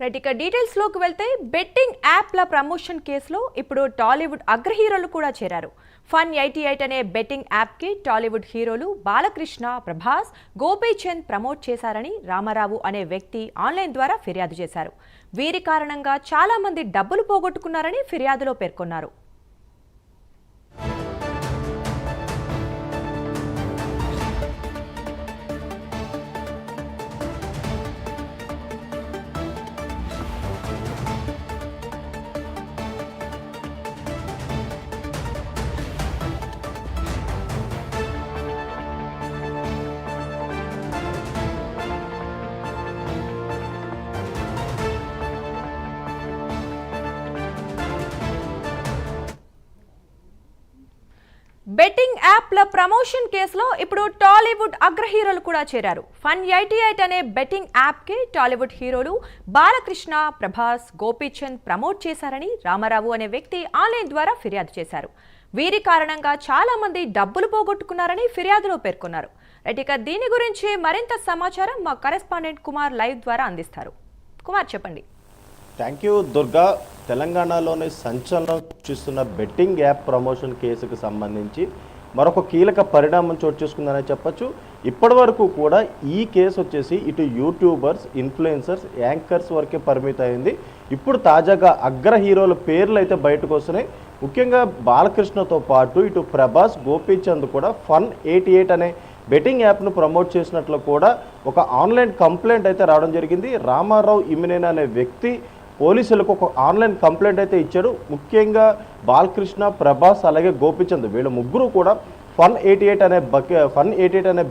Right ఇక details లోకి వెళ్తే బెట్టింగ్ యాప్ల ప్రమోషన్ కేసులో ఇప్పుడు టాలీవుడ్ అగ్ర హీరోలు కూడా చేరారు. Fun88 అనే బెట్టింగ్ యాప్ కి టాలీవుడ్ హీరోలు బాలకృష్ణ, ప్రభాస్, గోపీచంద్ ప్రమోట్ చేశారని రామారావు అనే వ్యక్తి ఆన్లైన్ ద్వారా ఫిర్యాదు చేశారు. వీరి కారణంగా చాలా మంది డబ్బులు పోగొట్టుకున్నారని ఫిర్యాదులో పేర్కొన్నారు. బెట్టింగ్ యాప్ల ప్రమోషన్ కేసులో ఇప్పుడు టాలీవుడ్ అగ్ర హీరోలు కూడా చేరారు. Fun88 అనే బెట్టింగ్ యాప్ కి టాలీవుడ్ హీరోలు బాలకృష్ణ, ప్రభాస్, గోపీచంద్ ప్రమోట్ చేశారని రామారావు అనే వ్యక్తి ఆన్లైన్ ద్వారా ఫిర్యాదు చేశారు. వీరి కారణంగా చాలా మంది డబ్బులు పోగొట్టుకున్నారని ఫిర్యాదులో పేర్కొన్నారు. ఇక దీని గురించి మరింత సమాచారం మా కరెస్పాండెంట్ కుమార్ లైవ్ ద్వారా అందిస్తారు. కుమార్, చెప్పండి. Thank you Durga. తెలంగాణలోని సంచలనం సృష్టిస్తున్న బెట్టింగ్ యాప్ ప్రమోషన్ కేసుకు సంబంధించి మరొక కీలక పరిణామం చోటు చేసుకుందనే చెప్పచ్చు. ఇప్పటి వరకు కూడా ఈ కేసు వచ్చేసి ఇటు యూట్యూబర్స్, ఇన్ఫ్లుయెన్సర్స్, యాంకర్స్ వరకే పరిమితమైంది. ఇప్పుడు తాజాగా అగ్ర హీరోల పేర్లు అయితే బయటకు వస్తున్నాయి. ముఖ్యంగా బాలకృష్ణతో పాటు ఇటు ప్రభాస్, గోపీచంద్ కూడా Fun88 అనే బెట్టింగ్ యాప్ను ప్రమోట్ చేసినట్లు కూడా ఒక ఆన్లైన్ కంప్లైంట్ అయితే రావడం జరిగింది. రామారావు ఇమినేని అనే వ్యక్తి పోలీసులకు ఒక ఆన్లైన్ కంప్లైంట్ అయితే ఇచ్చాడు. ముఖ్యంగా బాలకృష్ణ, ప్రభాస్ అలాగే గోపీచంద్ వీళ్ళ ముగ్గురు కూడా Fun88 అనే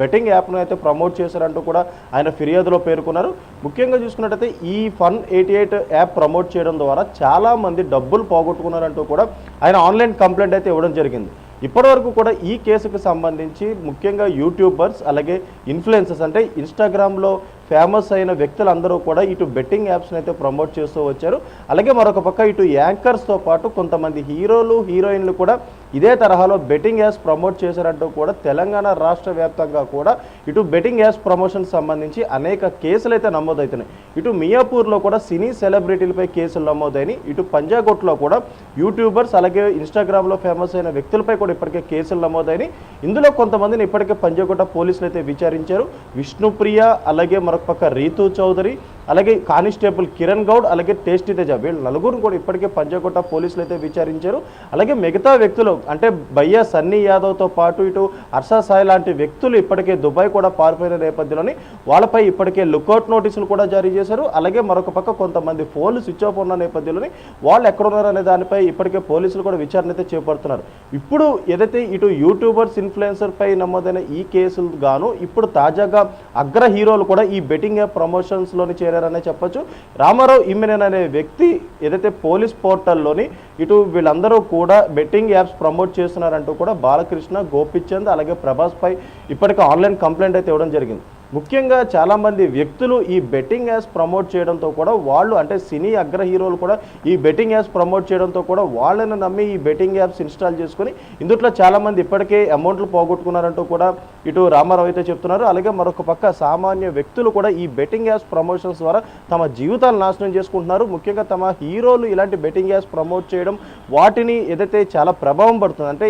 బెట్టింగ్ యాప్ను అయితే ప్రమోట్ చేశారంటూ కూడా ఆయన ఫిర్యాదులో పేర్కొన్నారు. ముఖ్యంగా చూసుకున్నట్టయితే ఈ Fun88 యాప్ ప్రమోట్ చేయడం ద్వారా చాలామంది డబ్బులు పోగొట్టుకున్నారంటూ కూడా ఆయన ఆన్లైన్ కంప్లైంట్ అయితే ఇవ్వడం జరిగింది. ఇప్పటివరకు కూడా ఈ కేసుకు సంబంధించి ముఖ్యంగా యూట్యూబర్స్ అలాగే ఇన్ఫ్లుయెన్సర్స్ అంటే ఇన్స్టాగ్రామ్లో ఫేమస్ అయిన వ్యక్తులందరూ కూడా ఇటు బెట్టింగ్ యాప్స్ని అయితే ప్రమోట్ చేస్తూ వచ్చారు. అలాగే మరొక పక్క ఇటు యాంకర్స్తో పాటు కొంతమంది హీరోలు, హీరోయిన్లు కూడా ఇదే తరహాలో బెట్టింగ్ యాప్స్ ప్రమోట్ చేశారంటూ కూడా తెలంగాణ రాష్ట్ర వ్యాప్తంగా కూడా ఇటు బెట్టింగ్ యాప్స్ ప్రమోషన్ సంబంధించి అనేక కేసులు అయితే నమోదవుతున్నాయి. ఇటు మియాపూర్లో కూడా సినీ సెలబ్రిటీలపై కేసులు నమోదైనవి. ఇటు పంజాగుట్లో కూడా యూట్యూబర్స్ అలాగే ఇన్స్టాగ్రామ్లో ఫేమస్ అయిన వ్యక్తులపై కూడా ఇప్పటికే కేసులు నమోదైనవి. ఇందులో కొంతమందిని ఇప్పటికే పంజాగుట్ట పోలీసులు అయితే విచారించారు. విష్ణుప్రియ అలాగే మరొక పక్క రీతూ చౌదరి అలాగే కానిస్టేబుల్ కిరణ్ గౌడ్ అలాగే టేస్టీ తేజ వీళ్ళు నలుగురు కూడా ఇప్పటికే పంజాగుట్ట పోలీసులు అయితే విచారించారు. అలాగే మిగతా వ్యక్తులు అంటే భయ్యా సన్నీ యాదవ్తో పాటు ఇటు హర్ష సాయి లాంటి వ్యక్తులు ఇప్పటికే దుబాయ్ కూడా పారిపోయిన నేపథ్యంలోని వాళ్ళపై ఇప్పటికే లుకౌట్ నోటీసులు కూడా జారీ చేశారు. అలాగే మరొక పక్క కొంతమంది ఫోన్లు స్విచ్ ఆఫ్ ఉన్న నేపథ్యంలోని వాళ్ళు ఎక్కడున్నారు అనే దానిపై ఇప్పటికే పోలీసులు కూడా విచారణ అయితే చేపడుతున్నారు. ఇప్పుడు ఏదైతే ఇటు యూట్యూబర్స్, ఇన్ఫ్లుయెన్సర్ పై నమోదైన ఈ కేసులు గాను ఇప్పుడు తాజాగా అగ్ర హీరోలు కూడా ఈ బెట్టింగ్ యాప్ ప్రమోషన్స్లోని చేరారనే చెప్పొచ్చు. రామారావు ఇమినేని అనే వ్యక్తి ఏదైతే పోలీస్ పోర్టల్లోని ఇటు వీళ్ళందరూ కూడా బెట్టింగ్ యాప్స్ ప్రమోట్ చేస్తున్నారంటూ కూడా బాలకృష్ణ, గోపీచంద్ అలాగే ప్రభాస్ పై ఇప్పటికే ఆన్లైన్ కంప్లైంట్ అయితే ఇవ్వడం జరిగింది. ముఖ్యంగా చాలామంది వ్యక్తులు ఈ బెట్టింగ్ యాప్స్ ప్రమోట్ చేయడంతో కూడా వాళ్ళు అంటే సినీ అగ్ర హీరోలు కూడా ఈ బెట్టింగ్ యాప్స్ ప్రమోట్ చేయడంతో కూడా వాళ్ళని నమ్మి ఈ బెట్టింగ్ యాప్స్ ఇన్స్టాల్ చేసుకుని ఇందులో చాలామంది ఇప్పటికే అమౌంట్లు పోగొట్టుకున్నారంటూ కూడా ఇటు రామారావు అయితే చెప్తున్నారు. అలాగే మరొక పక్క సామాన్య వ్యక్తులు కూడా ఈ బెట్టింగ్ యాప్స్ ప్రమోషన్స్ ద్వారా తమ జీవితాలు నాశనం చేసుకుంటున్నారు. ముఖ్యంగా తమ హీరోలు ఇలాంటి బెట్టింగ్ యాప్స్ ప్రమోట్ చేయడం వాటిని ఏదైతే చాలా ప్రభావం పడుతుంది అంటే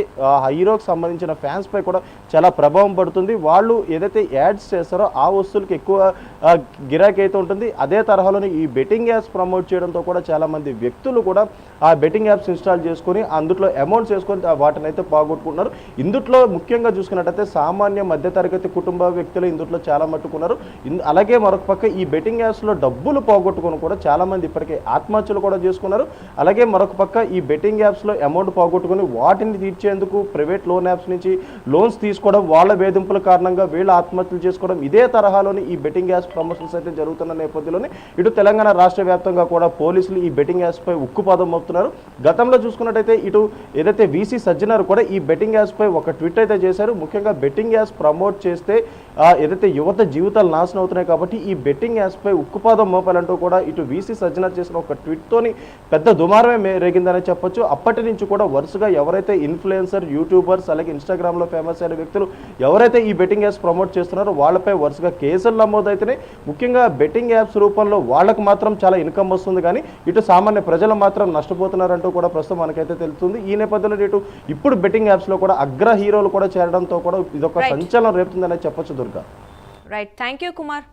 హీరోకి సంబంధించిన ఫ్యాన్స్ పై కూడా చాలా ప్రభావం పడుతుంది. వాళ్ళు ఏదైతే యాడ్స్ చేస్తారో ఆ వస్తువులకి ఎక్కువ గిరాకీ అయితే ఉంటుంది. అదే తరహాలోని ఈ బెట్టింగ్ యాప్స్ ప్రమోట్ చేయడంతో కూడా చాలామంది వ్యక్తులు కూడా ఆ బెట్టింగ్ యాప్స్ ఇన్స్టాల్ చేసుకొని అందులో అమౌంట్స్ వేసుకొని వాటిని అయితే పోగొట్టుకుంటున్నారు. ఇందులో ముఖ్యంగా చూసుకున్నట్టయితే సామాన్య మధ్యతరగతి కుటుంబ వ్యక్తులు ఇందులో చాలా మట్టుకున్నారు. అలాగే మరొక పక్క ఈ బెట్టింగ్ యాప్స్లో డబ్బులు పోగొట్టుకొని కూడా చాలామంది ఇప్పటికే ఆత్మహత్యలు కూడా చేసుకున్నారు. అలాగే మరొక పక్క ఈ బెట్టింగ్ యాప్స్లో అమౌంట్ పోగొట్టుకొని వాటిని తీర్చేందుకు ప్రైవేట్ లోన్ యాప్స్ నుంచి లోన్స్ తీసుకోవడం, వాళ్ళ వేధింపుల కారణంగా వీళ్ళ ఆత్మహత్యలు చేసుకోవడం ఇదే తరహాలోని ఈ బెట్టింగ్ యాప్స్ ప్రమోషన్స్ అయితే జరుగుతున్న నేపథ్యంలోనే ఇటు తెలంగాణ రాష్ట్ర వ్యాప్తంగా కూడా పోలీసులు ఈ బెట్టింగ్ యాప్స్ పై ఉక్కుపాదం మోపుతున్నారు. గతంలో చూసుకున్నట్టయితే ఇటు ఏదైతే వీసీ సజ్జనార్ కూడా ఈ బెట్టింగ్ యాప్స్ పై ఒక ట్వీట్ అయితే చేశారు. ముఖ్యంగా బెట్టింగ్ యాప్స్ ప్రమోట్ చేస్తే ఏదైతే యువత జీవితాలు నాశనం అవుతున్నాయి కాబట్టి ఈ బెట్టింగ్ యాప్స్ పై ఉక్కుపాదం మోపాలంటూ కూడా ఇటు వీసీ సజ్జనార్ చేసిన ఒక ట్వీట్తోని పెద్ద దుమారమే రేగిందనే చెప్పొచ్చు. అప్పటి నుంచి కూడా వరుసగా ఎవరైతే ఇన్ఫ్లుయెన్సర్, యూట్యూబర్స్ అలాగే ఇన్స్టాగ్రామ్లో ఫేమస్ అయిన వ్యక్తులు ఎవరైతే ఈ బెట్టింగ్ యాప్స్ ప్రమోట్ చేస్తున్నారో వాళ్ళపై వరుసగా కేసులు నమోదైతేనే ముఖ్యంగా బెట్టింగ్ యాప్స్ రూపంలో వాళ్ళకు మాత్రం చాలా ఇన్కమ్ వస్తుంది, కానీ ఇటు సామాన్య ప్రజలు మాత్రం నష్టపోతున్నారంటూ కూడా ప్రస్తుతం మనకైతే తెలుస్తుంది. ఈ నేపథ్యంలో ఇటు ఇప్పుడు బెట్టింగ్ యాప్స్లో కూడా అగ్ర హీరోలు కూడా చేరడంతో కూడా ఇదొక సంచలనం రేపుతుందనే చెప్పొచ్చు Durga. Right, thank you Kumar.